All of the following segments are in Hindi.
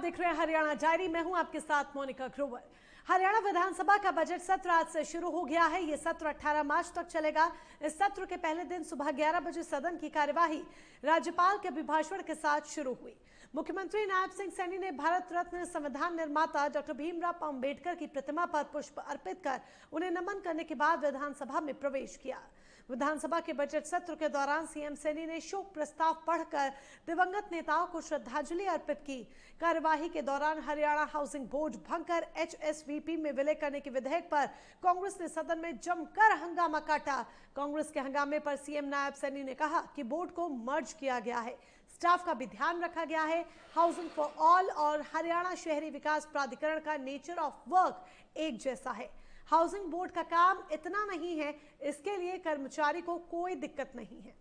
देख रहे हैं हरियाणा डायरी। मैं हूं आपके साथ मोनिका ग्रोवर। हरियाणा विधानसभा का बजट सत्र आज से शुरू हो गया है। ये सत्र 18 मार्च तक चलेगा। इस सत्र के पहले दिन सुबह 11 बजे सदन की कार्यवाही राज्यपाल के अभिभाषण के साथ शुरू हुई। मुख्यमंत्री नायब सिंह सैनी ने भारत रत्न संविधान निर्माता डॉक्टर भीमराव अम्बेडकर की प्रतिमा पर पुष्प अर्पित कर उन्हें नमन करने के बाद विधानसभा में प्रवेश किया। विधानसभा के बजट सत्र के दौरान सीएम सैनी ने शोक प्रस्ताव पढ़कर दिवंगत नेताओं को श्रद्धांजलि अर्पित की। कार्यवाही के दौरान हरियाणा हाउसिंग बोर्ड भंग कर HSVP में विलय करने के विधेयक पर कांग्रेस ने सदन में जमकर हंगामा काटा। कांग्रेस के हंगामे पर सीएम नायब सैनी ने कहा कि बोर्ड को मर्ज किया गया है, स्टाफ का भी ध्यान रखा गया है। हाउसिंग फॉर ऑल और हरियाणा शहरी विकास प्राधिकरण का नेचर ऑफ वर्क एक जैसा है। हाउसिंग बोर्ड का काम इतना नहीं है, इसके लिए कर्मचारी को कोई दिक्कत नहीं है।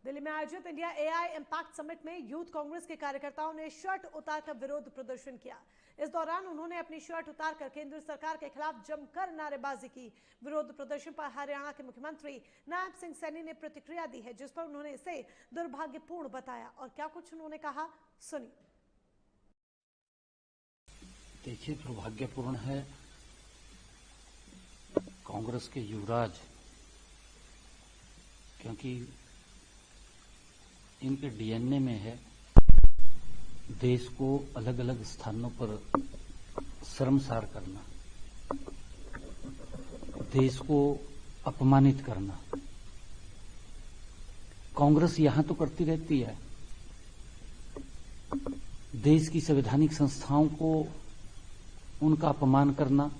दिल्ली में आयोजित इंडिया AI इम्पैक्ट समिट में यूथ कांग्रेस के कार्यकर्ताओं ने शर्ट उतारकर विरोध प्रदर्शन किया। इस दौरान उन्होंने अपनी शर्ट उतारकर केंद्र सरकार के खिलाफ जमकर नारेबाजी की। विरोध प्रदर्शन पर हरियाणा के मुख्यमंत्री नायब सिंह सैनी ने प्रतिक्रिया दी है, जिस पर उन्होंने इसे दुर्भाग्यपूर्ण बताया। और क्या कुछ उन्होंने कहा, सुनिए। देखिए, दुर्भाग्यपूर्ण है कांग्रेस के युवराज, क्योंकि इनके DNA में है देश को अलग अलग स्थानों पर शर्मसार करना, देश को अपमानित करना। कांग्रेस यहां तो करती रहती है, देश की संवैधानिक संस्थाओं को उनका अपमान करना।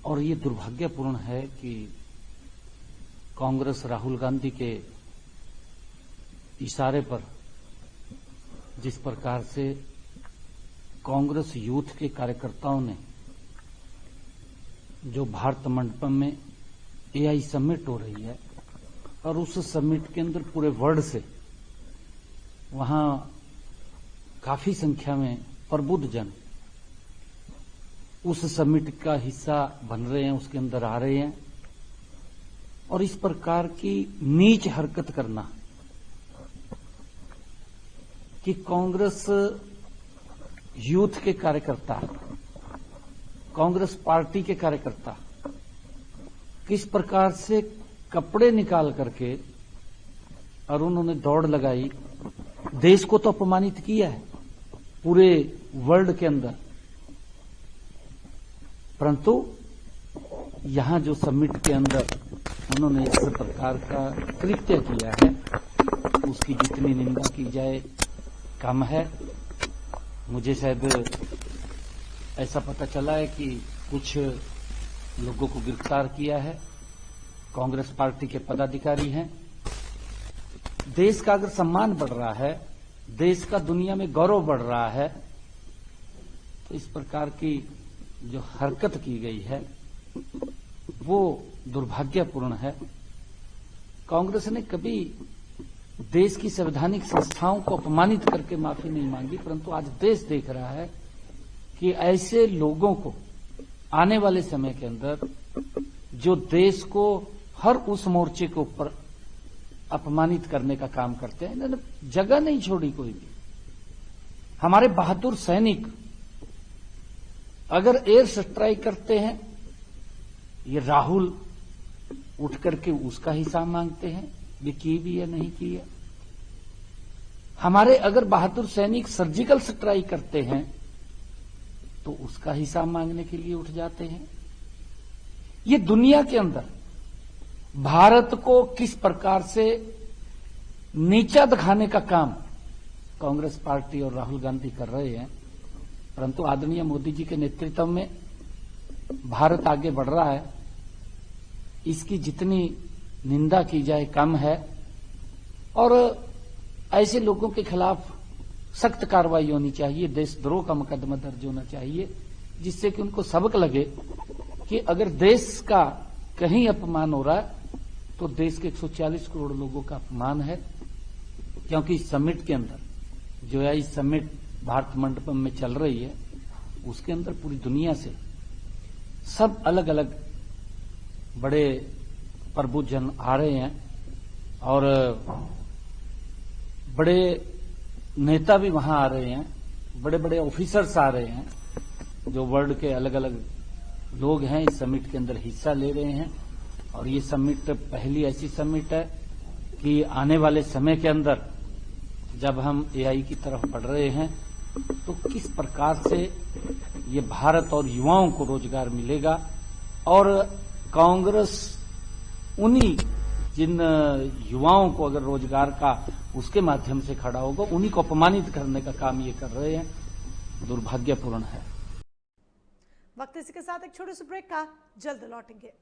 और ये दुर्भाग्यपूर्ण है कि कांग्रेस राहुल गांधी के इशारे पर जिस प्रकार से कांग्रेस यूथ के कार्यकर्ताओं ने जो भारत मंडपम में AI समिट हो रही है और उस समिट के अंदर पूरे वर्ल्ड से वहां काफी संख्या में प्रबुद्ध जन उस समिट का हिस्सा बन रहे हैं, उसके अंदर आ रहे हैं, और इस प्रकार की नीच हरकत करना कि कांग्रेस यूथ के कार्यकर्ता, कांग्रेस पार्टी के कार्यकर्ता किस प्रकार से कपड़े निकाल करके और उन्होंने दौड़ लगाई, देश को तो अपमानित किया है पूरे वर्ल्ड के अंदर। परंतु यहां जो समिट के अंदर उन्होंने इस प्रकार का कृत्य किया है, उसकी जितनी निंदा की जाए कम है। मुझे शायद ऐसा पता चला है कि कुछ लोगों को गिरफ्तार किया है, कांग्रेस पार्टी के पदाधिकारी हैं। देश का अगर सम्मान बढ़ रहा है, देश का दुनिया में गौरव बढ़ रहा है, तो इस प्रकार की जो हरकत की गई है वो दुर्भाग्यपूर्ण है। कांग्रेस ने कभी देश की संवैधानिक संस्थाओं को अपमानित करके माफी नहीं मांगी, परंतु आज देश देख रहा है कि ऐसे लोगों को आने वाले समय के अंदर जो देश को हर उस मोर्चे के ऊपर अपमानित करने का काम करते हैं, इन्होंने जगह नहीं छोड़ी कोई भी। हमारे बहादुर सैनिक अगर एयर स्ट्राइक करते हैं, ये राहुल उठ करके उसका हिसाब मांगते हैं, ये की भी या नहीं की है। हमारे अगर बहादुर सैनिक सर्जिकल स्ट्राइक करते हैं तो उसका हिसाब मांगने के लिए उठ जाते हैं। ये दुनिया के अंदर भारत को किस प्रकार से नीचा दिखाने का काम कांग्रेस पार्टी और राहुल गांधी कर रहे हैं, परंतु आदरणीय मोदी जी के नेतृत्व में भारत आगे बढ़ रहा है। इसकी जितनी निंदा की जाए कम है, और ऐसे लोगों के खिलाफ सख्त कार्रवाई होनी चाहिए, देशद्रोह का मुकदमा दर्ज होना चाहिए, जिससे कि उनको सबक लगे कि अगर देश का कहीं अपमान हो रहा है तो देश के 140 करोड़ लोगों का अपमान है। क्योंकि इस समिट के अंदर जो है, इस समिट भारत मंडपम में चल रही है, उसके अंदर पूरी दुनिया से सब अलग अलग बड़े प्रबुद्ध जन आ रहे हैं और बड़े नेता भी वहां आ रहे हैं, बड़े बड़े ऑफिसर्स आ रहे हैं, जो वर्ल्ड के अलग अलग लोग हैं इस समिट के अंदर हिस्सा ले रहे हैं। और ये समिट पहली ऐसी समिट है कि आने वाले समय के अंदर जब हम एआई की तरफ बढ़ रहे हैं तो किस प्रकार से ये भारत और युवाओं को रोजगार मिलेगा, और कांग्रेस उन्हीं जिन युवाओं को अगर रोजगार का उसके माध्यम से खड़ा होगा उन्हीं को अपमानित करने का काम ये कर रहे हैं, दुर्भाग्यपूर्ण है। वक्त इसी के साथ एक छोटे से ब्रेक का, जल्द लौटेंगे।